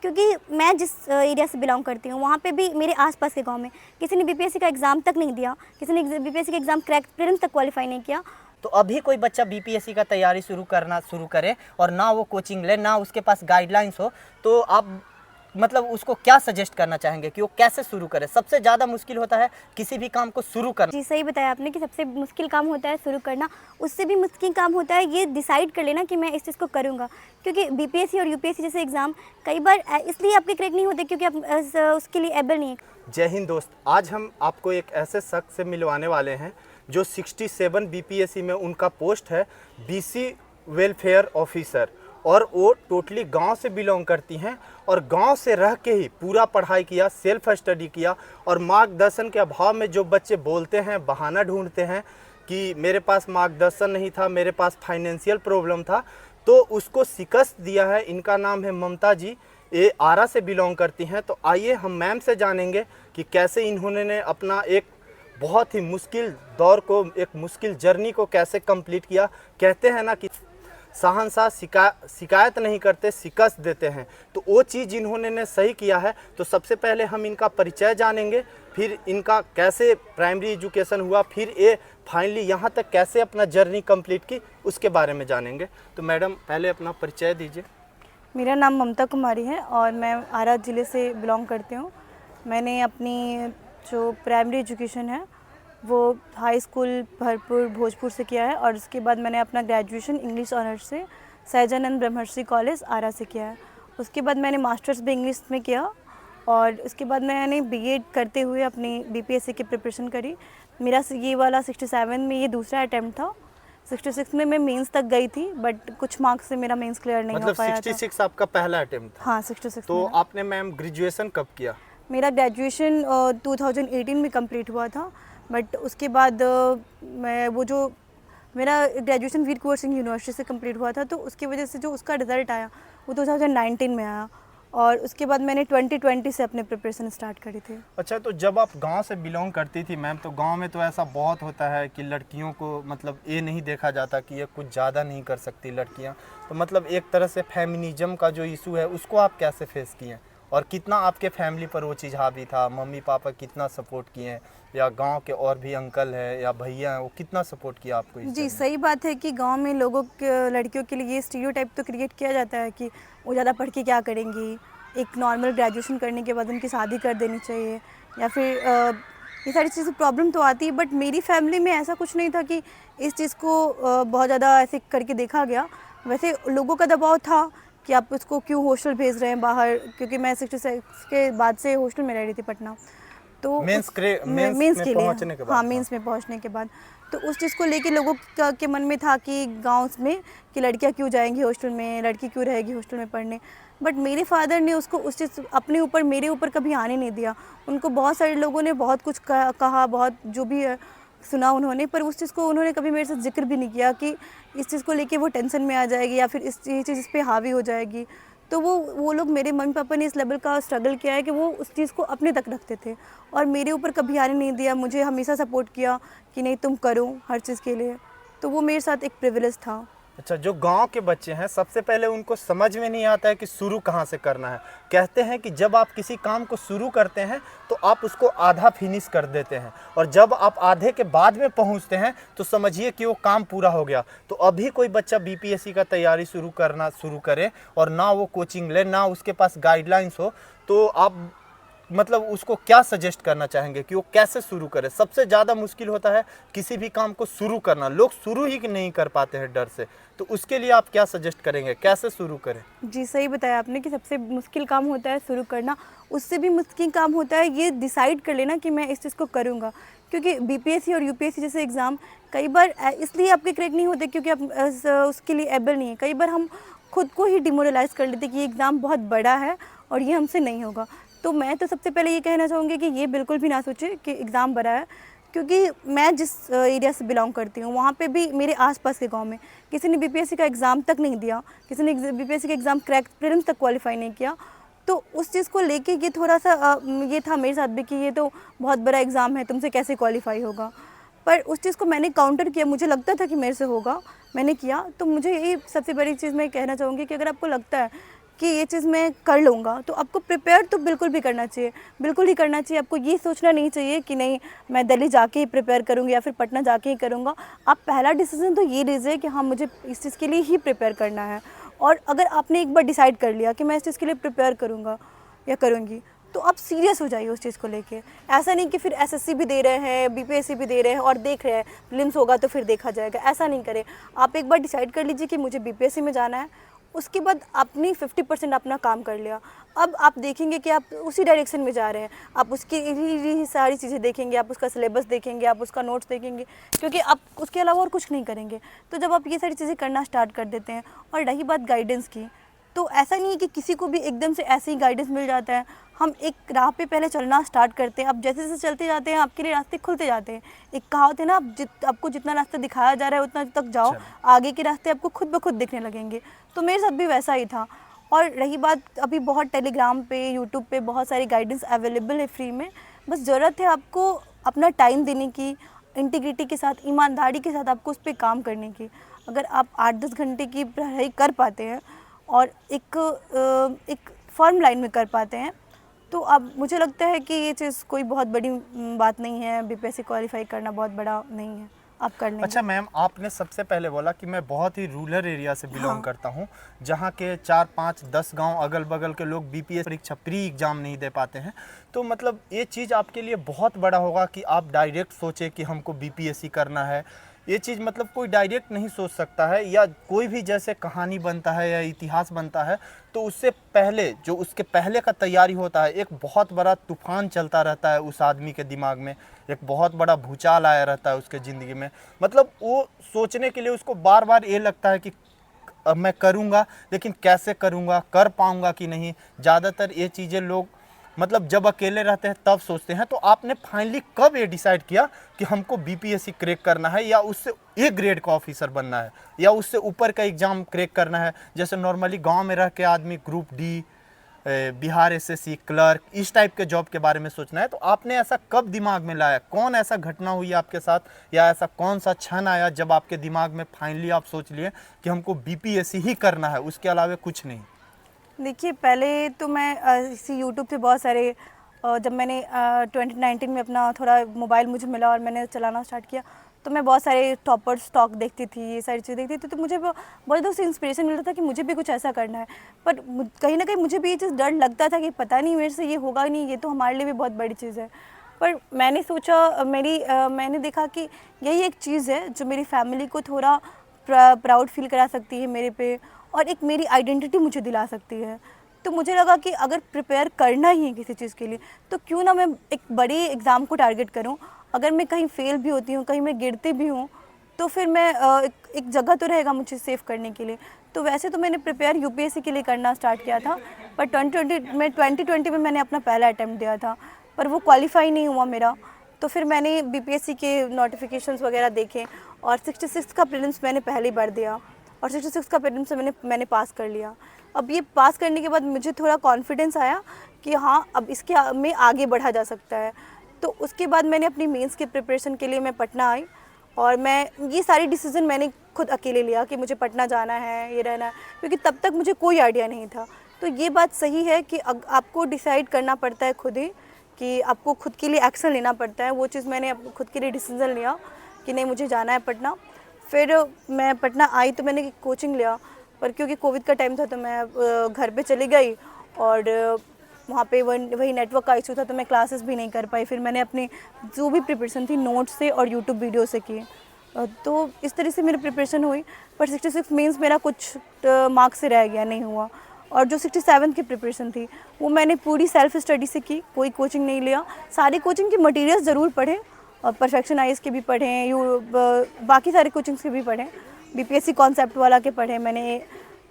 क्योंकि मैं जिस एरिया से बिलोंग करती हूँ वहाँ पे भी मेरे आसपास के गांव में किसी ने बीपीएससी का एग्ज़ाम तक नहीं दिया, किसी ने बीपीएससी का एग्ज़ाम क्रैक प्रीलिम्स तक क्वालिफाई नहीं किया। तो अभी कोई बच्चा बीपीएससी का तैयारी शुरू करे और ना वो कोचिंग ले, ना उसके पास गाइडलाइंस हो, तो आप मतलब उसको क्या सजेस्ट करना चाहेंगे कि वो कैसे शुरू करे? सबसे ज़्यादा मुश्किल होता है किसी भी काम को शुरू करना। जी सही बताया आपने कि सबसे मुश्किल काम होता है शुरू करना, उससे भी मुश्किल काम होता है ये डिसाइड कर लेना कि मैं इस चीज़ को करूँगा। क्योंकि बीपीएससी और यूपीएससी जैसे एग्ज़ाम कई बार इसलिए आपके क्रैक नहीं होते क्योंकि आप उसके लिए एबल नहीं है। जय हिंद दोस्त, आज हम आपको एक ऐसे शख्स से मिलवाने वाले हैं जो 67 बीपीएससी में उनका पोस्ट है बीसी वेलफेयर ऑफिसर, और वो टोटली गांव से बिलोंग करती हैं और गांव से रह के ही पूरा पढ़ाई किया, सेल्फ स्टडी किया। और मार्गदर्शन के अभाव में जो बच्चे बोलते हैं, बहाना ढूंढते हैं कि मेरे पास मार्गदर्शन नहीं था, मेरे पास फाइनेंशियल प्रॉब्लम था, तो उसको शिकस्त दिया है। इनका नाम है ममता जी, ये आरा से बिलोंग करती हैं। तो आइए हम मैम से जानेंगे कि कैसे इन्होंने अपना एक बहुत ही मुश्किल दौर को, एक मुश्किल जर्नी को कैसे कंप्लीट किया। कहते हैं ना कि शहंशाह शिकायत नहीं करते, शिकस्त देते हैं, तो वो चीज़ इन्होंने सही किया है। तो सबसे पहले हम इनका परिचय जानेंगे, फिर इनका कैसे प्राइमरी एजुकेशन हुआ, फिर ये फाइनली यहाँ तक कैसे अपना जर्नी कंप्लीट की, उसके बारे में जानेंगे। तो मैडम पहले अपना परिचय दीजिए। मेरा नाम ममता कुमारी है और मैं आरा ज़िले से बिलोंग करती हूँ। मैंने अपनी जो प्राइमरी एजुकेशन है वो हाई स्कूल भरपूर भोजपुर से किया है, और उसके बाद मैंने अपना ग्रेजुएशन इंग्लिश ऑनर्स से सहजानंद ब्रह्मर्षि कॉलेज आरा से किया है। उसके बाद मैंने मास्टर्स भी इंग्लिश में किया, और उसके बाद मैंने बीएड करते हुए अपनी बीपीएससी की प्रिपरेशन करी। मेरा ये वाला 67 में ये दूसरा अटैम्प्ट था। 66 में मैं मेंस तक गई थी, बट कुछ मार्क्स से मेरा मेंस क्लियर नहीं हो पाया। 66 आपका पहला अटेम्प्ट था? हाँ, 66। तो आपने मैम ग्रेजुएशन कब किया? मेरा ग्रेजुएशन 2018 में कंप्लीट हुआ था, बट उसके बाद मैं वो जो मेरा ग्रेजुएशन वीर कुंवर सिंह यूनिवर्सिटी से कंप्लीट हुआ था, तो उसकी वजह से जो उसका रिज़ल्ट आया वो 2019 में आया, और उसके बाद मैंने 2020 से अपने प्रिपरेशन स्टार्ट करी थी। अच्छा, तो जब आप गांव से बिलोंग करती थी मैम, तो गांव में तो ऐसा बहुत होता है कि लड़कियों को मतलब ये नहीं देखा जाता कि ये कुछ ज़्यादा नहीं कर सकती लड़कियां, तो मतलब एक तरह से फेमिनिज्म का जो इशू है उसको आप कैसे फेस किए, और कितना आपके फैमिली पर वो चीज़ हावी था? मम्मी पापा कितना सपोर्ट किए हैं, या गांव के और भी अंकल है या भैया हैं, वो कितना सपोर्ट किया आपको? जी सही बात है कि गांव में लोगों के लड़कियों के लिए ये स्टीरियोटाइप तो क्रिएट किया जाता है कि वो ज़्यादा पढ़ के क्या करेंगी, एक नॉर्मल ग्रेजुएशन करने के बाद उनकी शादी कर देनी चाहिए, या फिर ये सारी चीज़ें प्रॉब्लम तो आती है। बट मेरी फैमिली में ऐसा कुछ नहीं था कि इस चीज़ को बहुत ज़्यादा ऐसे करके देखा गया। वैसे लोगों का दबाव था कि आप उसको क्यों हॉस्टल भेज रहे हैं बाहर, क्योंकि मैं 66 के बाद से हॉस्टल में रह रही थी पटना, तो मेंस के लिए, हाँ मेंस में पहुंचने के बाद, तो उस चीज़ को लेके लोगों के मन में था कि गांव में कि लड़कियां क्यों जाएंगी हॉस्टल में, लड़की क्यों रहेगी हॉस्टल में पढ़ने। बट मेरे फादर ने उसको उस चीज़ अपने ऊपर, मेरे ऊपर कभी आने नहीं दिया। उनको बहुत सारे लोगों ने बहुत कुछ कहा, बहुत जो भी है सुना उन्होंने, पर उस चीज़ को उन्होंने कभी मेरे साथ जिक्र भी नहीं किया कि इस चीज़ को लेके वो टेंशन में आ जाएगी या फिर ये चीज़ इस पर हावी हो जाएगी। तो वो लोग, मेरे मम्मी पापा ने इस लेवल का स्ट्रगल किया है कि वो उस चीज़ को अपने तक रखते थे और मेरे ऊपर कभी आने नहीं दिया। मुझे हमेशा सपोर्ट किया कि नहीं तुम करो हर चीज़ के लिए, तो वो मेरे साथ एक प्रिविलेज था। अच्छा, जो गांव के बच्चे हैं सबसे पहले उनको समझ में नहीं आता है कि शुरू कहां से करना है। कहते हैं कि जब आप किसी काम को शुरू करते हैं तो आप उसको आधा फिनिश कर देते हैं, और जब आप आधे के बाद में पहुंचते हैं तो समझिए कि वो काम पूरा हो गया। तो अभी कोई बच्चा बीपीएससी का तैयारी शुरू करे और ना वो कोचिंग ले, ना उसके पास गाइडलाइंस हो, तो आप मतलब उसको क्या सजेस्ट करना चाहेंगे कि वो कैसे शुरू करे? सबसे ज़्यादा मुश्किल होता है किसी भी काम को शुरू करना, लोग शुरू ही नहीं कर पाते हैं डर से, तो उसके लिए आप क्या सजेस्ट करेंगे, कैसे शुरू करें? जी सही बताया आपने कि सबसे मुश्किल काम होता है शुरू करना, उससे भी मुश्किल काम होता है ये डिसाइड कर लेना कि मैं इस चीज़ को करूँगा। क्योंकि बीपीएससी और यूपीएससी जैसे एग्ज़ाम कई बार इसलिए आपके क्रैक नहीं होते क्योंकि आप उसके लिए एबल नहीं है। कई बार हम खुद को ही डिमोरलाइज कर लेते कि ये एग्ज़ाम बहुत बड़ा है और ये हमसे नहीं होगा। तो मैं तो सबसे पहले ये कहना चाहूँगी कि ये बिल्कुल भी ना सोचें कि एग्ज़ाम बड़ा है, क्योंकि मैं जिस एरिया से बिलोंग करती हूँ वहाँ पे भी मेरे आसपास के गांव में किसी ने बीपीएससी का एग्ज़ाम तक नहीं दिया, किसी ने बीपीएससी का एग्ज़ाम क्रैक प्रीलिम्स तक क्वालिफाई नहीं किया। तो उस चीज़ को लेके ये थोड़ा सा ये था मेरे साथ भी कि ये तो बहुत बड़ा एग्ज़ाम है, तुमसे कैसे क्वालिफाई होगा। पर उस चीज़ को मैंने काउंटर किया, मुझे लगता था कि मेरे से होगा, मैंने किया। तो मुझे यही सबसे बड़ी चीज़ मैं कहना चाहूँगी कि अगर आपको लगता है कि ये चीज़ मैं कर लूँगा, तो आपको प्रिपेयर तो बिल्कुल भी करना चाहिए, बिल्कुल ही करना चाहिए। आपको ये सोचना नहीं चाहिए कि नहीं मैं दिल्ली जाके ही प्रिपेयर करूँगी या फिर पटना जाके ही करूँगा। आप पहला डिसीज़न तो ये लीजिए कि हाँ मुझे इस चीज़ के लिए ही प्रिपेयर करना है। और अगर आपने एक बार डिसाइड कर लिया कि मैं इस चीज़ के लिए प्रिपेयर करूँगा या करूँगी, तो आप सीरियस हो जाइए उस चीज़ को लेके। ऐसा नहीं कि फिर एसएससी भी दे रहे हैं, बीपीएससी भी दे रहे हैं और देख रहे हैं प्रीलिम्स होगा तो फिर देखा जाएगा, ऐसा नहीं करें। आप एक बार डिसाइड कर लीजिए कि मुझे बीपीएससी में जाना है, उसके बाद आपने 50% अपना काम कर लिया। अब आप देखेंगे कि आप उसी डायरेक्शन में जा रहे हैं, आप उसकी ही सारी चीज़ें देखेंगे, आप उसका सिलेबस देखेंगे, आप उसका नोट्स देखेंगे, क्योंकि आप उसके अलावा और कुछ नहीं करेंगे। तो जब आप ये सारी चीज़ें करना स्टार्ट कर देते हैं, और रही बात गाइडेंस की, तो ऐसा नहीं है कि किसी को भी एकदम से ऐसे ही गाइडेंस मिल जाता है। हम एक राह पे पहले चलना स्टार्ट करते हैं, अब जैसे जैसे चलते जाते हैं आपके लिए रास्ते खुलते जाते हैं। एक कहावत है ना, आपको जितना रास्ता दिखाया जा रहा है उतना तक जाओ, आगे के रास्ते आपको खुद ब खुद दिखने लगेंगे। तो मेरे साथ भी वैसा ही था। और रही बात, अभी बहुत टेलीग्राम पे, यूट्यूब पे बहुत सारी गाइडेंस अवेलेबल है फ्री में। बस ज़रूरत है आपको अपना टाइम देने की, इंटीग्रिटी के साथ, ईमानदारी के साथ आपको उस पर काम करने की। अगर आप 8-10 घंटे की पढ़ाई कर पाते हैं और एक फर्म लाइन में कर पाते हैं, तो अब मुझे लगता है कि ये चीज़ कोई बहुत बड़ी बात नहीं है। बीपीएससी क्वालिफाई करना बहुत बड़ा नहीं है, आप कर लेंगे। अच्छा मैम, आपने सबसे पहले बोला कि मैं बहुत ही रूरल एरिया से बिलोंग करता हूँ, जहाँ के 4, 5, 10 गांव अगल बगल के लोग बीपीएससी परीक्षा प्री एग्जाम नहीं दे पाते हैं। तो मतलब ये चीज़ आपके लिए बहुत बड़ा होगा कि आप डायरेक्ट सोचे कि हमको बीपीएससी करना है। ये चीज़ मतलब कोई डायरेक्ट नहीं सोच सकता है, या कोई भी जैसे कहानी बनता है या इतिहास बनता है, तो उससे पहले जो उसके पहले का तैयारी होता है, एक बहुत बड़ा तूफान चलता रहता है उस आदमी के दिमाग में, एक बहुत बड़ा भूचाल आया रहता है उसके ज़िंदगी में। मतलब वो सोचने के लिए उसको बार बार ये लगता है कि अब मैं करूँगा, लेकिन कैसे करूँगा, कर पाऊँगा कि नहीं। ज़्यादातर ये चीज़ें लोग मतलब जब अकेले रहते हैं तब सोचते हैं। तो आपने फाइनली कब ये डिसाइड किया कि हमको बीपीएससी क्रैक करना है, या उससे ए ग्रेड का ऑफिसर बनना है, या उससे ऊपर का एग्ज़ाम क्रैक करना है? जैसे नॉर्मली गांव में रह के आदमी group D, Bihar SSC, clerk, इस टाइप के जॉब के बारे में सोचना है। तो आपने ऐसा कब दिमाग में लाया? कौन ऐसा घटना हुई आपके साथ, या ऐसा कौन सा क्षण आया जब आपके दिमाग में फाइनली आप सोच लिए कि हमको बीपीएससी ही करना है, उसके अलावा कुछ नहीं? देखिए, पहले तो मैं इसी यूट्यूब से बहुत सारे जब मैंने 2019 में अपना थोड़ा मोबाइल मुझे मिला और मैंने चलाना स्टार्ट किया, तो मैं बहुत सारे टॉपर्स टॉक देखती थी, ये सारी चीज़ें देखती थी। तो मुझे बहुत ज़्यादा उससे इंस्पिरेशन मिलता था कि मुझे भी कुछ ऐसा करना है। पर कहीं ना कहीं मुझे भी ये चीज़ डर लगता था कि पता नहीं मेरे से ये होगा नहीं, ये तो हमारे लिए भी बहुत बड़ी चीज़ है। पर मैंने सोचा, मैंने देखा कि यही एक चीज़ है जो मेरी फैमिली को थोड़ा प्राउड फील करा सकती है मेरे पे, और एक मेरी आइडेंटिटी मुझे दिला सकती है। तो मुझे लगा कि अगर प्रिपेयर करना ही है किसी चीज़ के लिए, तो क्यों ना मैं एक बड़े एग्ज़ाम को टारगेट करूं। अगर मैं कहीं फेल भी होती हूँ, कहीं मैं गिरती भी हूँ, तो फिर मैं एक जगह तो रहेगा मुझे सेव करने के लिए। तो वैसे तो मैंने प्रिपेयर यूपीएससी के लिए करना स्टार्ट किया था, पर 2020 में मैंने अपना पहला अटैम्प्ट दिया था, पर वो क्वालिफाई नहीं हुआ मेरा। तो फिर मैंने बीपीएससी के नोटिफिकेशंस वगैरह देखे, और 66 का प्रीलिम्स मैंने पहली बार दिया, और 66 का प्रीलिम्स मैंने पास कर लिया। अब ये पास करने के बाद मुझे थोड़ा कॉन्फिडेंस आया कि हाँ, अब इसके में आगे बढ़ा जा सकता है। तो उसके बाद मैंने अपनी मेंस की प्रिपरेशन के लिए मैं पटना आई, और मैं ये सारी डिसीज़न मैंने खुद अकेले लिया कि मुझे पटना जाना है, ये रहना है, क्योंकि तब तक मुझे कोई आइडिया नहीं था। तो ये बात सही है कि आपको डिसाइड करना पड़ता है खुद ही, कि आपको खुद के लिए एक्शन लेना पड़ता है। वो चीज़ मैंने खुद के लिए डिसीज़न लिया कि नहीं, मुझे जाना है पटना। फिर मैं पटना आई तो मैंने कोचिंग लिया, पर क्योंकि कोविड का टाइम था तो मैं घर पे चली गई, और वहाँ पे वही नेटवर्क का इशू था, तो मैं क्लासेस भी नहीं कर पाई। फिर मैंने अपनी जो भी प्रिपरेशन थी नोट्स से और यूट्यूब वीडियो से की। तो इस तरह से मेरी प्रिपरेशन हुई, पर 66 मीन्स मेरा कुछ मार्क्स से रह गया, नहीं हुआ। और जो 67 की प्रिपरेशन थी वो मैंने पूरी सेल्फ स्टडी से की, कोई कोचिंग नहीं लिया। सारी कोचिंग के मटेरियल्स ज़रूर पढ़े, और परफेक्शन आईएएस के भी पढ़े, बाकी सारे कोचिंग्स के भी पढ़े, बीपीएससी कॉन्सेप्ट वाला के पढ़े मैंने।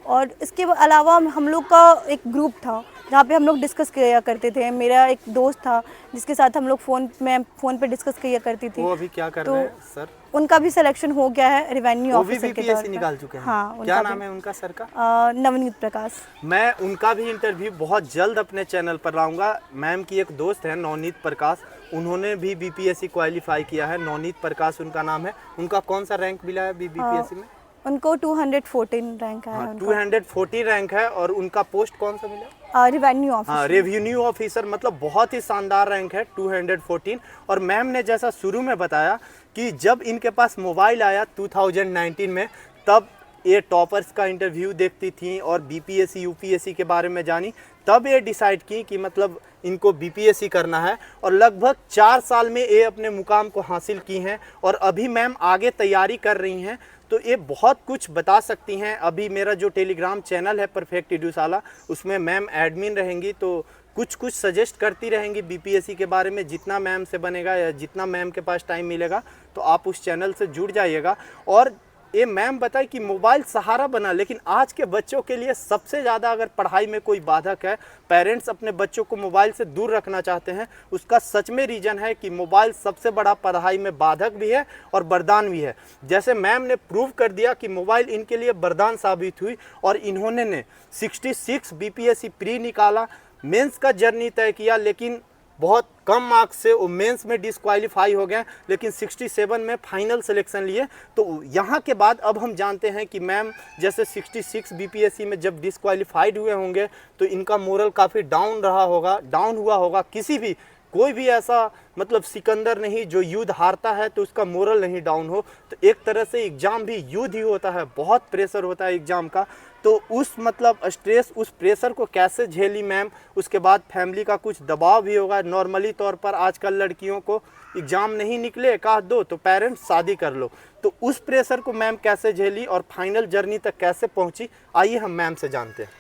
और इसके अलावा हम लोग का एक ग्रुप था जहाँ पे हम लोग डिस्कस किया करते थे। मेरा एक दोस्त था जिसके साथ हम लोग फ़ोन पे डिस्कस किया करती थी। वो अभी क्या कर रहे हैं सर? उनका भी सिलेक्शन हो गया है रेवेन्यू ऑफिसर के तौर पर। निकाल चुके हैं। हाँ, क्या नाम है उनका सर का? नवनीत प्रकाश। मैं उनका भी इंटरव्यू बहुत जल्द अपने चैनल पर लाऊंगा। मैम की एक दोस्त है नवनीत प्रकाश, उन्होंने भी बीपीएससी क्वालिफाई किया है। नवनीत प्रकाश उनका नाम है। उनका कौन सा रैंक मिला है बीपीएससी में? उनको 214 रैंक आया है हाँ, उनका। 240 रैंक है। और उनका पोस्ट कौन सा मिला? रेवेन्यू हाँ, ऑफिसर। रेवेन्यू ऑफिसर, मतलब बहुत ही शानदार रैंक है 214। और मैम ने जैसा शुरू में बताया कि जब इनके पास मोबाइल आया 2019 में, तब ये टॉपर्स का इंटरव्यू देखती थी और बीपीएससी यूपीएससी के बारे में जानी, तब ये डिसाइड की कि मतलब इनको बीपीएससी करना है। और लगभग 4 साल में ये अपने मुकाम को हासिल की हैं और अभी मैम आगे तैयारी कर रही हैं। तो ये बहुत कुछ बता सकती हैं। अभी मेरा जो टेलीग्राम चैनल है परफेक्ट एडुशाला, उसमें मैम एडमिन रहेंगी, तो कुछ कुछ सजेस्ट करती रहेंगी बीपीएससी के बारे में। जितना मैम से बनेगा या जितना मैम के पास टाइम मिलेगा, तो आप उस चैनल से जुड़ जाइएगा। और ये मैम बताए कि मोबाइल सहारा बना, लेकिन आज के बच्चों के लिए सबसे ज़्यादा अगर पढ़ाई में कोई बाधक है, पेरेंट्स अपने बच्चों को मोबाइल से दूर रखना चाहते हैं, उसका सच में रीज़न है कि मोबाइल सबसे बड़ा पढ़ाई में बाधक भी है और वरदान भी है। जैसे मैम ने प्रूव कर दिया कि मोबाइल इनके लिए वरदान साबित हुई और इन्होंने 66 बीपीएससी प्री निकाला, मेंस का जर्नी तय किया, लेकिन बहुत कम मार्क्स से वो मेंस में डिस्क्वालीफाई हो गए, लेकिन 67 में फाइनल सिलेक्शन लिए। तो यहाँ के बाद अब हम जानते हैं कि मैम जैसे 66 बीपीएससी में जब डिस्क्वालीफाइड हुए होंगे, तो इनका मोरल काफ़ी डाउन हुआ होगा। किसी भी कोई भी ऐसा मतलब सिकंदर नहीं जो युद्ध हारता है तो उसका मोरल नहीं डाउन हो। तो एक तरह से एग्ज़ाम भी युद्ध ही होता है, बहुत प्रेशर होता है एग्ज़ाम का। तो उस मतलब स्ट्रेस, उस प्रेशर को कैसे झेली मैम। उसके बाद फैमिली का कुछ दबाव भी होगा। नॉर्मली तौर पर आजकल लड़कियों को एग्ज़ाम नहीं निकले एक आध दो तो पेरेंट्स शादी कर लो। तो उस प्रेशर को मैम कैसे झेली और फाइनल जर्नी तक कैसे पहुंची, आइए हम मैम से जानते हैं।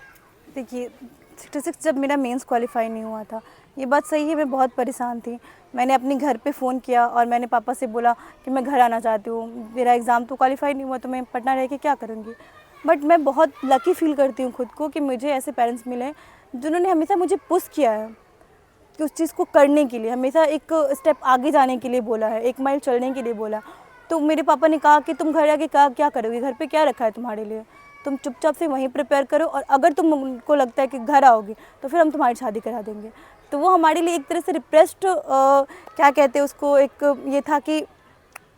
देखिए 66 जब मेरा मेंस क्वालिफाई नहीं हुआ था, ये बात सही है, मैं बहुत परेशान थी। मैंने अपने घर पे फ़ोन किया और मैंने पापा से बोला कि मैं घर आना चाहती हूँ, मेरा एग्ज़ाम तो क्वालिफाई नहीं हुआ तो मैं पटना रह के क्या करूँगी। बट मैं बहुत लकी फील करती हूँ खुद को कि मुझे ऐसे पेरेंट्स मिले जिन्होंने हमेशा मुझे पुश किया है कि उस चीज़ को करने के लिए, हमेशा एक स्टेप आगे जाने के लिए बोला है, 1 माइल चलने के लिए बोला। तो मेरे पापा ने कहा कि तुम घर आके क्या करोगी, घर पे क्या रखा है तुम्हारे लिए, तुम चुपचाप से वहीं प्रिपेयर करो और अगर तुमको लगता है कि घर आओगी तो फिर हम तुम्हारी शादी करा देंगे। तो वो हमारे लिए एक तरह से रिप्रेस्ड क्या कहते हैं उसको, एक ये था कि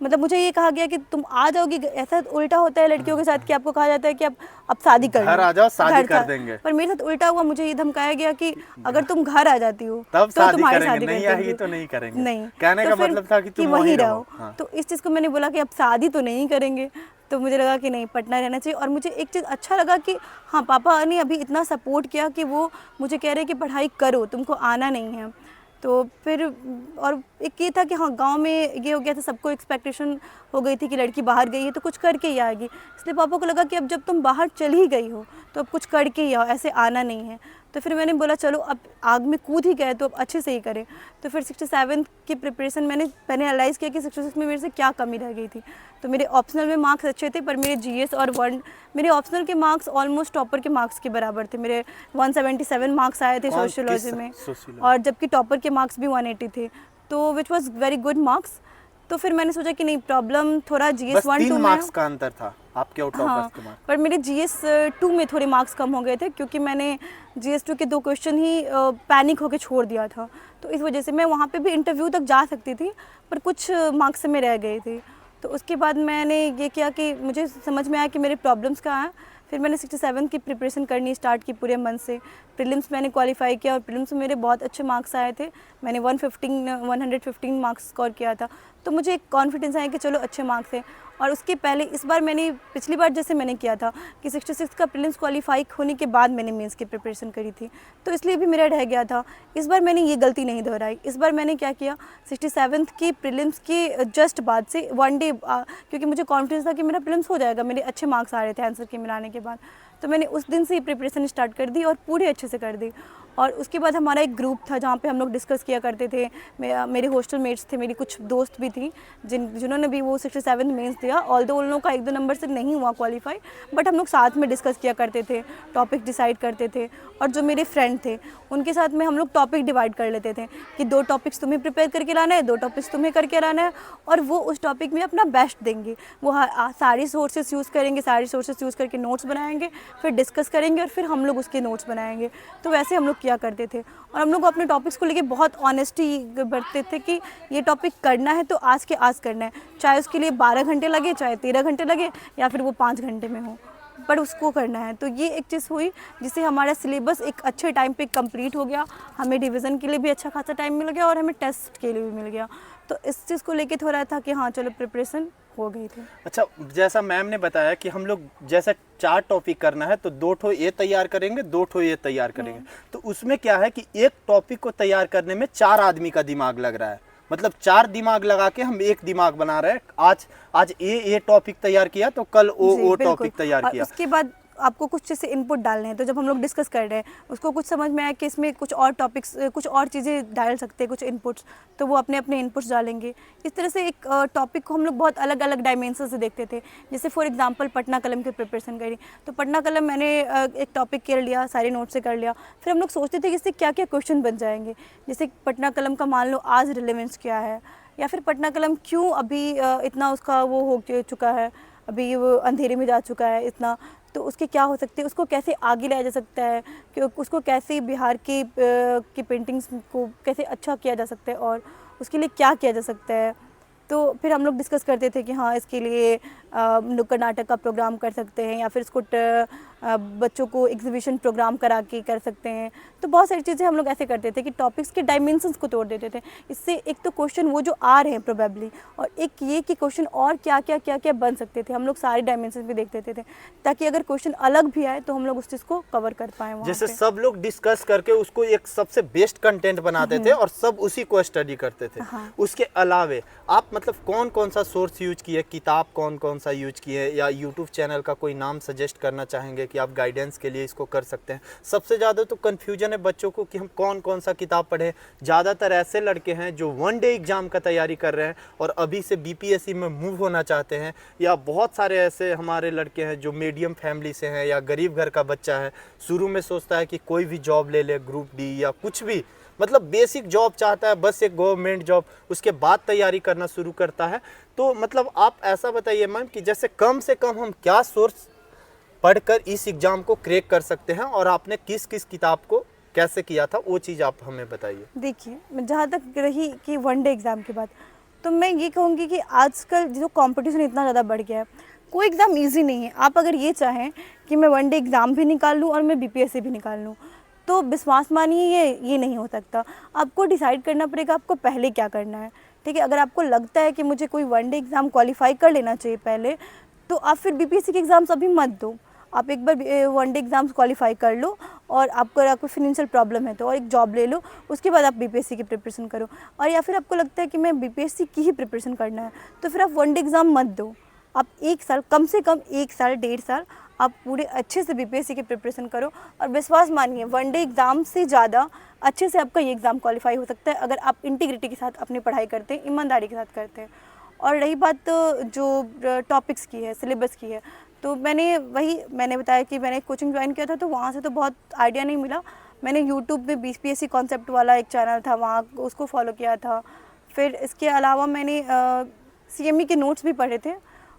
मतलब मुझे ये कहा गया कि तुम आ जाओगी। ऐसा उल्टा होता है लड़कियों के साथ कि आपको कहा जाता है कि अब शादी कर लो, घर आ जाओ, शादी कर देंगे। पर मेरे साथ उल्टा हुआ, मुझे ये धमकाया गया कि अगर तुम घर आ जाती हो तब तो तुम्हारी करेंगे, शादी नहीं कर आएगी देंगे। तो नहीं करेंगे। नहीं, कहने तो का फिर मतलब था कि तुम वहीं वहीं रहो। हाँ। तो इस चीज़ को मैंने बोला कि अब शादी तो नहीं करेंगे। तो मुझे लगा कि नहीं, पटना रहना चाहिए। और मुझे एक चीज़ अच्छा लगा कि हाँ, पापा ने अभी इतना सपोर्ट किया कि वो मुझे कह रहे कि पढ़ाई करो, तुमको आना नहीं है। तो फिर और एक ये था कि हाँ, गांव में ये हो गया था, सबको एक्सपेक्टेशन हो गई थी कि लड़की बाहर गई है तो कुछ करके ही आएगी। इसलिए पापा को लगा कि अब जब तुम बाहर चली ही गई हो तो अब कुछ करके ही आओ, ऐसे आना नहीं है। तो फिर मैंने बोला चलो अब आग में कूद ही गए तो अब अच्छे से ही करें। तो फिर 67 की प्रिपरेशन मैंने एनालाइज़ किया कि 66 में मेरे से क्या कमी रह गई थी। तो मेरे ऑप्शनल में मार्क्स अच्छे थे, पर मेरे जीएस और वर्ल्ड, मेरे ऑप्शनल के मार्क्स ऑलमोस्ट टॉपर के मार्क्स के बराबर थे। मेरे 177 मार्क्स आए थे सोशियोलॉजी में, और जबकि टॉपर के मार्क्स भी 180 थे, तो which was very good marks. तो फिर मैंने सोचा कि नहीं, प्रॉब्लम थोड़ा जीएस 1 2 मार्क्स का अंतर था आपके और टॉपर्स के मार्क्स। पर मेरे जीएस 2 में थोड़े मार्क्स कम हो गए थे क्योंकि मैंने जीएस 2 के 2 क्वेश्चन ही पैनिक होकर छोड़ दिया था। तो इस वजह से मैं वहाँ पे भी इंटरव्यू तक जा सकती थी, पर कुछ मार्क्स से मैं रह गई थी। तो उसके बाद मैंने ये किया कि मुझे समझ में आया कि मेरे प्रॉब्लम्स कहाँ हैं। फिर मैंने 67 की प्रिपरेशन करनी स्टार्ट की पूरे मन से। प्रीलिम्स मैंने क्वालिफाई किया और प्रीलिम्स में मेरे बहुत अच्छे मार्क्स आए थे। मैंने 115 मार्क्स स्कोर किया था। तो मुझे एक कॉन्फिडेंस आया कि चलो अच्छे मार्क्स हैं। और उसके पहले इस बार मैंने, पिछली बार जैसे मैंने किया था कि 66 का प्रीलिम्स क्वालिफाई होने के बाद मैंने मेंस की प्रिपरेशन करी थी, तो इसलिए भी मेरा रह गया था। इस बार मैंने ये गलती नहीं दोहराई। इस बार मैंने क्या किया, 67 की प्रीलिम्स के जस्ट बाद से 1 डे, क्योंकि मुझे कॉन्फिडेंस था कि मेरा प्रीलिम्स हो जाएगा, मेरे अच्छे मार्क्स आ रहे थे आंसर के मिलाने के बाद, तो मैंने उस दिन से ही प्रिपरेशन स्टार्ट कर दी और पूरे अच्छे से कर दी। और उसके बाद हमारा एक ग्रुप था जहाँ पे हम लोग डिस्कस किया करते थे। मेरे हॉस्टल मेट्स थे, मेरी कुछ दोस्त भी थी जिन्होंने भी वो 67 मेंस दिया। ऑल्दो उन लोगों का 1-2 नंबर से नहीं हुआ क्वालिफाई, बट हम लोग साथ में डिस्कस किया करते थे, टॉपिक डिसाइड करते थे। और जो मेरे फ्रेंड थे उनके साथ में हम लोग टॉपिक डिवाइड कर लेते थे कि 2 टॉपिक्स तुम्हें प्रिपेयर करके लाना है, 2 टॉपिक्स तुम्हें करके लाना है, और वो उस टॉपिक में अपना बेस्ट देंगे। वो सारी सोर्सेज यूज़ करेंगे, सारी सोर्सेज यूज़ करके नोट्स बनाएंगे, फिर डिस्कस करेंगे और फिर हम लोग उसके नोट्स बनाएंगे। तो वैसे हम लोग किया करते थे और हम लोग अपने टॉपिक्स को लेके बहुत ऑनेस्टी बरतते थे कि ये टॉपिक करना है तो आज के आज करना है, चाहे उसके लिए 12 घंटे लगे, चाहे 13 घंटे लगे, या फिर वो 5 घंटे में हो, पर उसको करना है। तो ये एक चीज़ हुई जिससे हमारा सिलेबस एक अच्छे टाइम पे कंप्लीट हो गया, हमें डिवीज़न के लिए भी अच्छा खासा टाइम मिल गया और हमें टेस्ट के लिए भी मिल गया। तो इस चीज़ को लेके थोड़ा था कि हाँ चलो प्रिपरेशन हो गई थी। अच्छा, जैसा मैम ने बताया कि हम लोग जैसे 4 टॉपिक करना है तो 2 ठो ये तैयार करेंगे, 2 ठो ये तैयार करेंगे, तो उसमें क्या है कि एक टॉपिक को तैयार करने में 4 आदमी का दिमाग लग रहा है, मतलब 4 दिमाग लगा के हम एक दिमाग बना रहे हैं। आज ये टॉपिक तैयार किया तो कल वो टॉपिक तैयार किया। उसके बाद आपको कुछ जैसे इनपुट डालने हैं, तो जब हम लोग डिस्कस कर रहे हैं उसको कुछ समझ में आया कि इसमें कुछ और टॉपिक्स, कुछ और चीज़ें डाल सकते हैं, कुछ इनपुट्स, तो वो अपने अपने इनपुट्स डालेंगे। इस तरह से एक टॉपिक को हम लोग बहुत अलग अलग डायमेंशन से देखते थे। जैसे फॉर एग्जांपल पटना कलम की प्रिपरेशन करी, तो पटना कलम मैंने एक टॉपिक कर लिया, सारे नोट से कर लिया, फिर हम लोग सोचते थे कि इससे क्या क्या क्वेश्चन बन जाएंगे। जैसे पटना कलम का मान लो आज रिलेवेंस क्या है, या फिर पटना कलम क्यों अभी इतना उसका वो हो चुका है, अभी वो अंधेरे में जा चुका है इतना, तो उसके क्या हो सकते हैं, उसको कैसे आगे लाया जा सकता है, कि उसको कैसे बिहार की पेंटिंग्स को कैसे अच्छा किया जा सकता है और उसके लिए क्या किया जा सकता है। तो फिर हम लोग डिस्कस करते थे कि हाँ इसके लिए नुक्कड़ नाटक का प्रोग्राम कर सकते हैं, या फिर इसको बच्चों को एग्जीबिशन प्रोग्राम करा के कर सकते हैं। तो बहुत सारी चीज़ें हम लोग ऐसे करते थे कि टॉपिक्स के डायमेंशंस को तोड़ देते थे। इससे एक तो क्वेश्चन वो जो आ रहे हैं प्रोबेबली, और एक ये कि क्वेश्चन और क्या क्या क्या क्या बन सकते थे, हम लोग सारे डायमेंशन भी देख देते थे, ताकि अगर क्वेश्चन अलग भी आए तो हम लोग उस चीज़ को कवर कर पाएँ वहाँ जैसे पे। सब लोग डिस्कस करके उसको एक सबसे बेस्ट कंटेंट बनाते थे और सब उसी को स्टडी करते थे। हाँ। उसके अलावे आप मतलब कौन कौन सा सोर्स यूज किए, किताब कौन कौन सा यूज किए, या यूट्यूब चैनल का कोई नाम सजेस्ट करना चाहेंगे कि आप गाइडेंस के लिए इसको कर सकते हैं? सबसे ज़्यादा तो कन्फ्यूजन है बच्चों को कि हम कौन कौन सा किताब पढ़ें। ज़्यादातर ऐसे लड़के हैं जो 1 डे एग्ज़ाम का तैयारी कर रहे हैं और अभी से बीपीएससी में मूव होना चाहते हैं, या बहुत सारे ऐसे हमारे लड़के हैं जो मीडियम फैमिली से हैं या गरीब घर का बच्चा है, शुरू में सोचता है कि कोई भी जॉब ले ले, ग्रुप डी या कुछ भी, मतलब बेसिक जॉब चाहता है, बस एक गवर्नमेंट जॉब, उसके बाद तैयारी करना शुरू करता है। तो मतलब आप ऐसा बताइए मैम कि जैसे कम से कम हम क्या सोर्स पढ़कर इस एग्ज़ाम को क्रैक कर सकते हैं, और आपने किस किस किताब को कैसे किया था वो चीज़ आप हमें बताइए। देखिए, जहाँ तक रही कि 1 डे एग्ज़ाम की बात, तो मैं ये कहूँगी कि आजकल जो कंपटीशन इतना ज़्यादा बढ़ गया है, कोई एग्ज़ाम इजी नहीं है। आप अगर ये चाहें कि मैं 1 डे एग्ज़ाम भी निकाल लूँ और मैं बीपीएससी भी निकाल लूँ, तो विश्वास मानिए ये नहीं हो सकता। आपको डिसाइड करना पड़ेगा आपको पहले क्या करना है, ठीक है। अगर आपको लगता है कि मुझे कोई 1 डे एग्ज़ाम क्वालिफाई कर लेना चाहिए पहले, तो आप फिर बीपीएससी के एग्ज़ाम्स अभी मत दो। आप एक बार 1 डे एग्ज़ाम्स क्वालिफाई कर लो, और आपको फाइनेंशियल प्रॉब्लम है तो और एक जॉब ले लो, उसके बाद आप बीपीएससी की प्रिपरेशन करो। और या फिर आपको लगता है कि मैं बीपीएससी की ही प्रिपरेशन करना है, तो फिर आप 1 डे एग्ज़ाम मत दो। आप 1 साल, कम से कम 1 साल 1.5 साल आप पूरे अच्छे से बीपीएससी की प्रिपरेशन करो, और विश्वास मानिए 1 डे एग्ज़ाम से ज़्यादा अच्छे से आपका ये एग्ज़ाम क्वालिफाई हो सकता है अगर आप इंटीग्रिटी के साथ अपनी पढ़ाई करते हैं, ईमानदारी के साथ करते हैं। और रही बात जो टॉपिक्स की है, सिलेबस की है, तो मैंने बताया कि मैंने कोचिंग ज्वाइन किया था, तो वहाँ से तो बहुत आइडिया नहीं मिला। मैंने यूट्यूब में बीपीएससी कॉन्सेप्ट वाला एक चैनल था, वहाँ उसको फॉलो किया था। फिर इसके अलावा मैंने सीएमई के नोट्स भी पढ़े थे,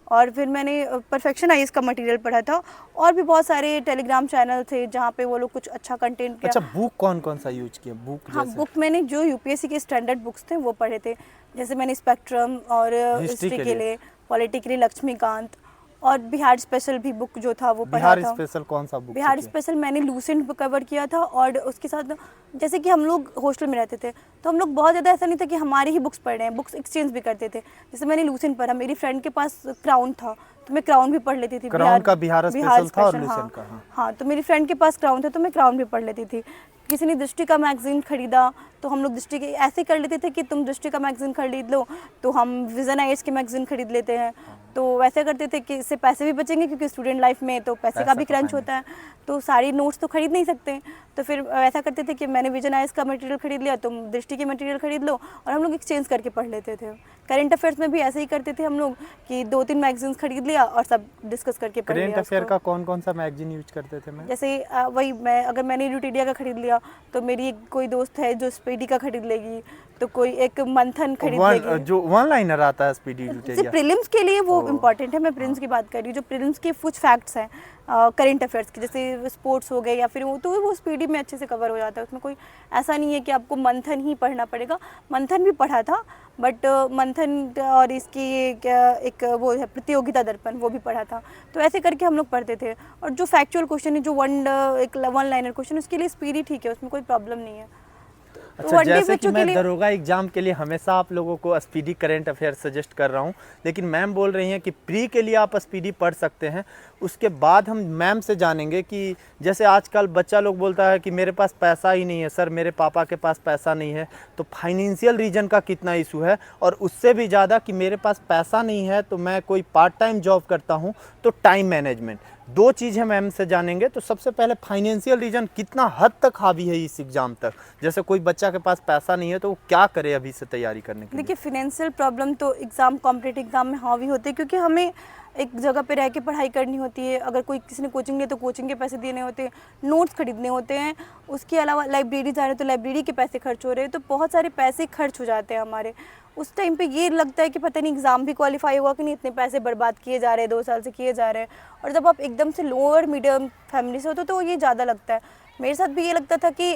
और फिर मैंने परफेक्शन आईएएस का मटेरियल पढ़ा था, और भी बहुत सारे टेलीग्राम चैनल थे जहाँ पे वो लोग कुछ अच्छा कंटेंट किया। अच्छा, बुक कौन कौन सा यूज किया? बुक हाँ, बुक मैंने जो यूपीएससी के स्टैंडर्ड बुक्स थे वो पढ़े थे। जैसे मैंने स्पेक्ट्रम और हिस्ट्री के लिए, पॉलिटी के लिए लक्ष्मीकांत, और बिहार स्पेशल भी बुक जो था वो पढ़ा बिहार था। स्पेशल कौन सा बुक? बिहार स्पेशल मैंने लूसेंट कवर किया था, और उसके साथ जैसे कि हम लोग हॉस्टल में रहते थे, तो हम लोग बहुत ज़्यादा ऐसा नहीं था कि हमारी ही बुक्स पढ़ रहे हैं, बुक्स एक्सचेंज भी करते थे। जैसे मैंने लूसेंट पढ़ा, मेरी फ्रेंड के पास क्राउन था, तो मैं क्राउन भी पढ़ लेती थी। क्राउन का बिहार स्पेशल था और लूसेंट का, हाँ, तो मेरी फ्रेंड के पास क्राउन था तो मैं क्राउन भी पढ़ लेती थी। किसी ने दृष्टि का मैगजीन खरीदा तो हम लोग दृष्टि के ऐसे कर लेते थे कि तुम दृष्टि का मैगजीन खरीद लो तो हम विजन आईएएस के मैगजीन खरीद लेते हैं। तो वैसे करते थे कि इससे पैसे भी बचेंगे, क्योंकि स्टूडेंट लाइफ में तो पैसे का भी क्रंच होता है, तो सारी नोट्स तो खरीद नहीं सकते। तो फिर ऐसा करते थे कि मैंने विजन आईएएस का मटेरियल खरीद लिया, तुम दृष्टि के मटेरियल खरीद लो, और हम लोग एक्सचेंज करके पढ़ लेते थे। करंट अफेयर्स में भी ऐसे ही करते थे हम लोग कि 2-3 मैगजीन्स खरीद लिया और सब डिस्कस करके पढ़ लिया। करंट अफेयर का कौन कौन सा मैगजीन यूज करते थे मैं? जैसे वही अगर मैंने यूटीडिया का खरीद लिया तो मेरी कोई दोस्त है जो स्पीडी का खरीद लेगी, तो कोई एक मंथन खरीद लेगी। जो 1 लाइनर आता है स्पीडी यूटीडिया, प्रीलिम्स के लिए वो इम्पोर्टेंट है। मैं प्रिलिम्स की बात कर रही हूँ, जो प्रीलिम्स के कुछ फैक्ट्स हैं करेंट अफेयर्स के, जैसे स्पोर्ट्स हो गए या फिर वो स्पीडी में अच्छे से कवर हो जाता है। उसमें कोई ऐसा नहीं है कि आपको मंथन ही पढ़ना पड़ेगा। मंथन भी पढ़ा था, बट मंथन और इसकी एक वो है प्रतियोगिता दर्पण, वो भी पढ़ा था। तो ऐसे करके हम लोग पढ़ते थे। और जो फैक्चुअल क्वेश्चन है, जो वन लाइनर क्वेश्चन, उसके लिए स्पीडी ठीक है, उसमें कोई प्रॉब्लम नहीं है। अच्छा, जैसे कि मैं दरोगा एग्जाम के लिए हमेशा आप लोगों को स्पीडी करंट अफेयर सजेस्ट कर रहा हूं, लेकिन मैम बोल रही हैं कि प्री के लिए आप स्पीडी पढ़ सकते हैं। उसके बाद हम मैम से जानेंगे कि जैसे आजकल बच्चा लोग बोलता है कि मेरे पास पैसा ही नहीं है सर, मेरे पापा के पास पैसा नहीं है, तो फाइनेंशियल रीजन का कितना इशू है, और उससे भी ज़्यादा कि मेरे पास पैसा नहीं है तो मैं कोई पार्ट टाइम जॉब करता हूँ, तो टाइम मैनेजमेंट, दो चीज़ है मैम से जानेंगे। तो सबसे पहले फाइनेंशियल रीजन कितना हद तक हावी है इस एग्ज़ाम तक, जैसे कोई बच्चा के पास पैसा नहीं है तो वो क्या करे अभी से तैयारी करने के लिए? देखिए, फिनेंशियल प्रॉब्लम तो कॉम्पिटेटिव एग्जाम में हावी होते हैं, क्योंकि हमें एक जगह पे रह के पढ़ाई करनी होती है। अगर कोई किसी ने कोचिंग ली तो कोचिंग के पैसे देने होते हैं, नोट्स खरीदने होते हैं, उसके अलावा लाइब्रेरी जा रहे हैं तो लाइब्रेरी के पैसे खर्च हो रहे हैं, तो बहुत सारे पैसे खर्च हो जाते हैं हमारे। उस टाइम पे ये लगता है कि पता नहीं एग्ज़ाम भी क्वालिफाई होगा कि नहीं, इतने पैसे बर्बाद किए जा रहे हैं, 2 साल से किए जा रहे हैं। और जब आप एकदम से लोअर मीडियम फैमिली से हो तो ये ज़्यादा लगता है। मेरे साथ भी ये लगता था कि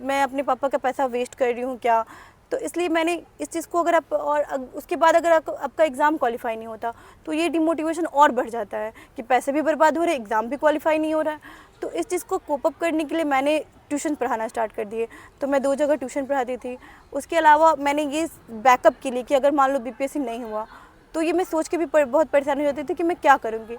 मैं अपने पापा का पैसा वेस्ट कर रही हूँ क्या। तो इसलिए मैंने इस चीज़ को, अगर आप और उसके बाद अगर आपका एग्ज़ाम क्वालिफाई नहीं होता तो ये डिमोटिवेशन और बढ़ जाता है कि पैसे भी बर्बाद हो रहे हैं, एग्ज़ाम भी क्वालिफाई नहीं हो रहा है। तो इस चीज़ को कोप अप करने के लिए मैंने ट्यूशन पढ़ाना स्टार्ट कर दिए। तो मैं 2 जगह ट्यूशन पढ़ाती थी। उसके अलावा मैंने ये बैकअप के लिए कि अगर मान लो बीपीएससी नहीं हुआ तो ये मैं सोच के भी बहुत परेशान हो जाती थी कि मैं क्या करूँगी।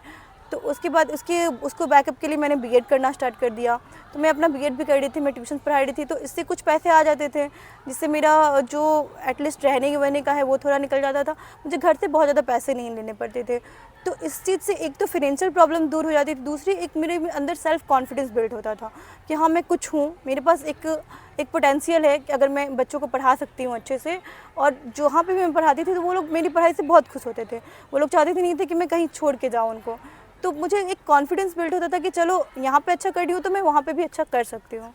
तो उसके बाद उसको बैकअप के लिए मैंने बीएड करना स्टार्ट कर दिया। तो मैं अपना बीएड भी कर रही थी, मैं ट्यूशन पढ़ा रही थी, तो इससे कुछ पैसे आ जाते थे, जिससे मेरा जो एटलीस्ट रहने वहने का है वो थोड़ा निकल जाता था। मुझे घर से बहुत ज़्यादा पैसे नहीं लेने पड़ते थे। तो इस चीज़ से एक तो फिनेंशियल प्रॉब्लम दूर हो जाती थी, दूसरी एक मेरे अंदर सेल्फ कॉन्फिडेंस बिल्ड होता था कि हाँ, मैं कुछ हूँ, मेरे पास एक पोटेंशियल है कि अगर मैं बच्चों को पढ़ा सकती हूँ अच्छे से। और जहाँ पे भी मैं पढ़ाती थी तो वो लोग मेरी पढ़ाई से बहुत खुश होते थे। वो लोग चाहते थे नहीं थे कि मैं कहीं छोड़ के जाऊँ उनको। तो मुझे एक कॉन्फिडेंस बिल्ड होता था कि चलो यहाँ पे अच्छा कर रही हूँ तो मैं वहाँ पे भी अच्छा कर सकती हूँ।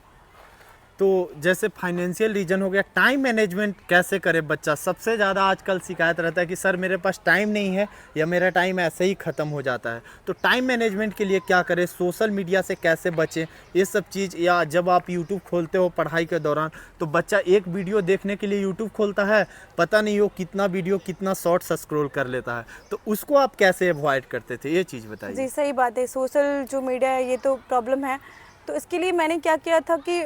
तो जैसे फाइनेंशियल रीजन हो गया, टाइम मैनेजमेंट कैसे करे बच्चा? सबसे ज़्यादा आजकल शिकायत रहता है कि सर मेरे पास टाइम नहीं है या मेरा टाइम ऐसे ही ख़त्म हो जाता है। तो टाइम मैनेजमेंट के लिए क्या करें, सोशल मीडिया से कैसे बचें, ये सब चीज़? या जब आप यूट्यूब खोलते हो पढ़ाई के दौरान तो बच्चा एक वीडियो देखने के लिए यूट्यूब खोलता है, पता नहीं वो कितना वीडियो कितना शॉर्ट्स स्क्रॉल कर लेता है, तो उसको आप कैसे अवॉइड करते थे, ये चीज़ बताइए। जी, सही बात है। सोशल जो मीडिया है ये तो प्रॉब्लम है। तो इसके लिए मैंने क्या किया था कि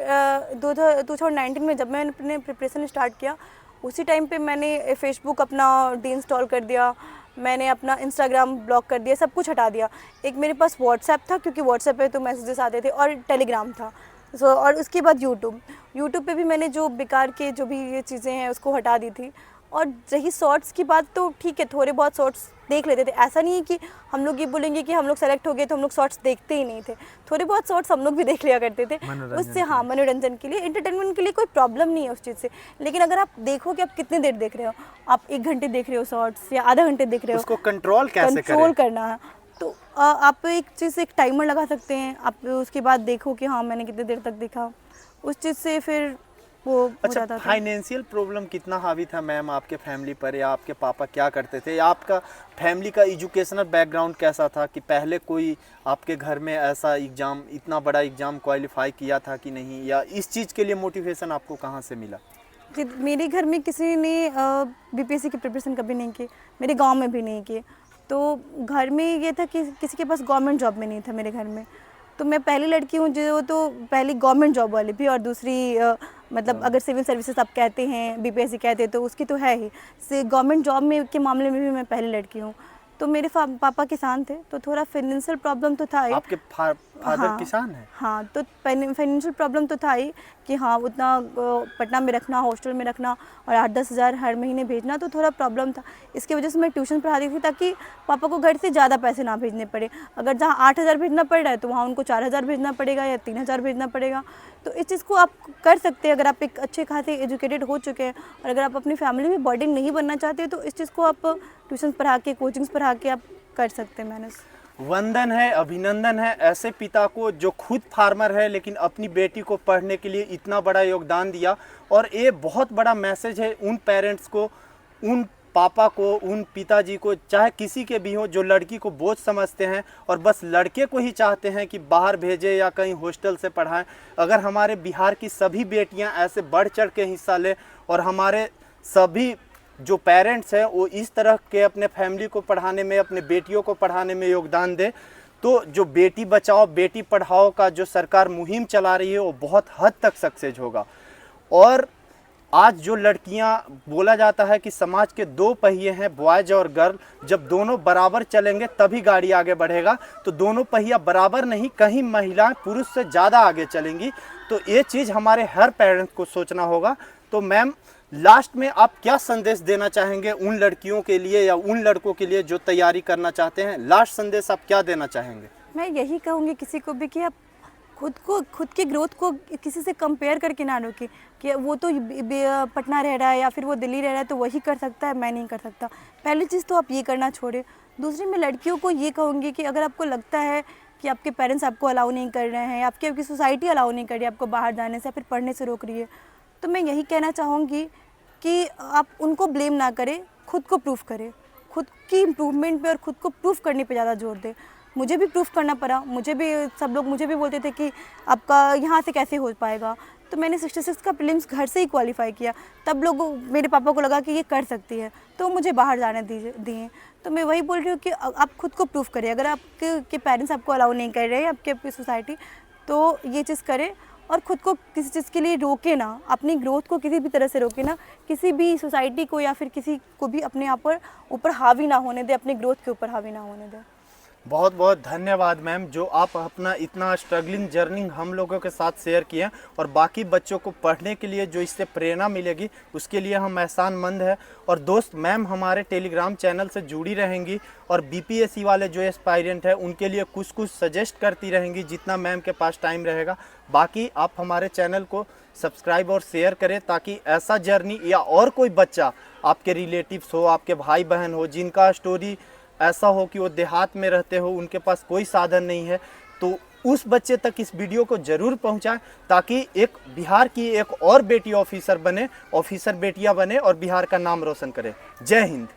2019 में जब मैंने अपने प्रिपरेशन स्टार्ट किया, उसी टाइम पे मैंने फेसबुक अपना डी-इंस्टॉल कर दिया, मैंने अपना इंस्टाग्राम ब्लॉक कर दिया, सब कुछ हटा दिया। एक मेरे पास व्हाट्सएप था, क्योंकि व्हाट्सएप पे तो मैसेजेस आते थे, और टेलीग्राम था। और उसके बाद यूट्यूब पे भी मैंने जो बेकार के जो भी ये चीज़ें हैं उसको हटा दी थी। और रही शॉर्ट्स की बात, तो ठीक है, थोड़े बहुत शॉर्ट्स देख लेते थे। ऐसा नहीं है कि हम लोग ये बोलेंगे कि हम लोग सेलेक्ट हो गए तो हम लोग शॉर्ट्स देखते ही नहीं थे। थोड़े बहुत शॉर्ट्स हम लोग भी देख लिया करते थे उससे। हाँ, मनोरंजन के लिए, एंटरटेनमेंट के लिए कोई प्रॉब्लम नहीं है उस चीज़ से। लेकिन अगर आप देखो कि आप कितनी देर देख रहे हो, आप 1 घंटे देख रहे हो शॉर्ट्स या आधा घंटे देख रहे हो, उसको कंट्रोल कैसे कंट्रोल करना है। तो आप एक चीज़ से एक टाइमर लगा सकते हैं। आप उसके बाद देखो कि हाँ, मैंने कितनी देर तक देखा, उस चीज़ से फिर वो अच्छा, फाइनेंशियल प्रॉब्लम कितना हावी था मैम आपके फैमिली पर, या आपके पापा क्या करते थे, या आपका फैमिली का एजुकेशनल बैकग्राउंड कैसा था, कि पहले कोई आपके घर में ऐसा एग्ज़ाम, इतना बड़ा एग्ज़ाम क्वालिफाई किया था कि नहीं, या इस चीज़ के लिए मोटिवेशन आपको कहाँ से मिला? जी, मेरे घर में किसी ने बीपीएससी की प्रिपरेशन कभी नहीं की, मेरे गांव में भी नहीं की। तो घर में ये था कि किसी के पास गवर्नमेंट जॉब में नहीं था मेरे घर में। तो मैं पहली लड़की हूँ जो तो पहली गवर्नमेंट जॉब वाली भी, और दूसरी मतलब अगर सिविल सर्विसेज आप कहते हैं, बीपीएससी कहते हैं, तो उसकी तो है ही। से गवर्नमेंट जॉब में के मामले में भी मैं पहली लड़की हूँ। तो मेरे पापा किसान थे, तो थोड़ा फाइनेंशियल प्रॉब्लम तो था ही। आपके फादर किसान हैं? हाँ, तो फाइनेंशियल प्रॉब्लम तो था ही कि हाँ, उतना पटना में रखना, हॉस्टल में रखना और 8-10 हज़ार हर महीने भेजना, तो थोड़ा प्रॉब्लम था। इसकी वजह से मैं ट्यूशन पढ़ाती थी ताकि पापा को घर से ज़्यादा पैसे ना भेजने पड़े। अगर जहाँ 8 हज़ार भेजना पड़ रहा है तो वहाँ उनको 4 हज़ार भेजना पड़ेगा या 3 हज़ार भेजना पड़ेगा। तो इस चीज़ को आप कर सकते हैं अगर आप एक अच्छे खासे एजुकेटेड हो चुके हैं, और अगर आप अपनी फैमिली में बर्डन नहीं बनना चाहते तो इस चीज़ को आप ट्यूशन पढ़ा के, कोचिंग्स पढ़ा के आप कर सकते हैं मैनेज। वंदन है, अभिनंदन है ऐसे पिता को जो खुद फार्मर है लेकिन अपनी बेटी को पढ़ने के लिए इतना बड़ा योगदान दिया। और ये बहुत बड़ा मैसेज है उन पेरेंट्स को, उन पापा को, उन पिताजी को, चाहे किसी के भी हो, जो लड़की को बोझ समझते हैं और बस लड़के को ही चाहते हैं कि बाहर भेजे या कहीं हॉस्टल से पढ़ाएं, अगर हमारे बिहार की सभी बेटियां ऐसे बढ़ चढ़ के हिस्सा लें और हमारे सभी जो पेरेंट्स हैं वो इस तरह के अपने फैमिली को पढ़ाने में, अपने बेटियों को पढ़ाने में योगदान दें, तो जो बेटी बचाओ बेटी पढ़ाओ का जो सरकार मुहिम चला रही है वो बहुत हद तक सक्सेस होगा। और आज जो लड़कियां, बोला जाता है कि समाज के दो पहिए हैं, बॉयज और गर्ल, जब दोनों बराबर चलेंगे तभी गाड़ी आगे बढ़ेगा। तो दोनों पहिया बराबर नहीं, कहीं महिलाएं पुरुष से ज़्यादा आगे चलेंगी। तो ये चीज़ हमारे हर पेरेंट्स को सोचना होगा। तो मैम, लास्ट में आप क्या संदेश देना चाहेंगे उन लड़कियों के लिए या उन लड़कों के लिए जो तैयारी करना चाहते हैं? लास्ट संदेश आप क्या देना चाहेंगे? मैं यही कहूँगी किसी को भी कि आप खुद की ग्रोथ को किसी से कंपेयर करके ना रोके कि वो तो पटना रह रहा है या फिर वो दिल्ली रह रहा है तो वही कर सकता है, मैं नहीं कर सकता। पहली चीज़ तो आप ये करना छोड़े। दूसरी, मैं लड़कियों को ये कहूँगी कि अगर आपको लगता है कि आपके पेरेंट्स आपको अलाउ नहीं कर रहे हैं, आपकी सोसाइटी अलाउ नहीं कर रही है आपको बाहर जाने से या फिर पढ़ने से रोक रही है, तो मैं यही कहना चाहूँगी कि आप उनको ब्लेम ना करें, खुद को प्रूफ करें, खुद की इम्प्रूवमेंट पे और खुद को प्रूफ करने पे ज़्यादा जोर दें। मुझे भी प्रूफ करना पड़ा, सब लोग मुझे भी बोलते थे कि आपका यहाँ से कैसे हो पाएगा, तो मैंने 66 का प्रीलिम्स घर से ही क्वालिफाई किया। तब मेरे पापा को लगा कि ये कर सकती है, तो मुझे बाहर जाने दिए। तो मैं वही बोल रही हूँ कि आप खुद को प्रूफ करें। अगर आपके पेरेंट्स आपको अलाउ नहीं कर रहे हैं, आपकी सोसाइटी, तो ये चीज़ करें और ख़ुद को किसी चीज़ के लिए रोके ना, अपनी ग्रोथ को किसी भी तरह से रोके ना, किसी भी सोसाइटी को या फिर किसी को भी अपने आप पर ऊपर हावी ना होने दे, अपनी ग्रोथ के ऊपर हावी ना होने दे। बहुत बहुत धन्यवाद मैम, जो आप अपना इतना स्ट्रगलिंग जर्नी हम लोगों के साथ शेयर किए और बाकी बच्चों को पढ़ने के लिए जो इससे प्रेरणा मिलेगी उसके लिए हम एहसानमंद हैं। और दोस्त, मैम हमारे टेलीग्राम चैनल से जुड़ी रहेंगी और बीपीएससी वाले जो एस्पायरेंट हैं उनके लिए कुछ कुछ सजेस्ट करती रहेंगी जितना मैम के पास टाइम रहेगा। बाकी आप हमारे चैनल को सब्सक्राइब और शेयर करें ताकि ऐसा जर्नी या और कोई बच्चा, आपके रिलेटिव्स हो, आपके भाई बहन हो, जिनका स्टोरी ऐसा हो कि वो देहात में रहते हो, उनके पास कोई साधन नहीं है, तो उस बच्चे तक इस वीडियो को ज़रूर पहुंचाएं ताकि एक बिहार की एक और बेटी ऑफिसर बने, ऑफिसर बेटियां बने और बिहार का नाम रोशन करे। जय हिंद।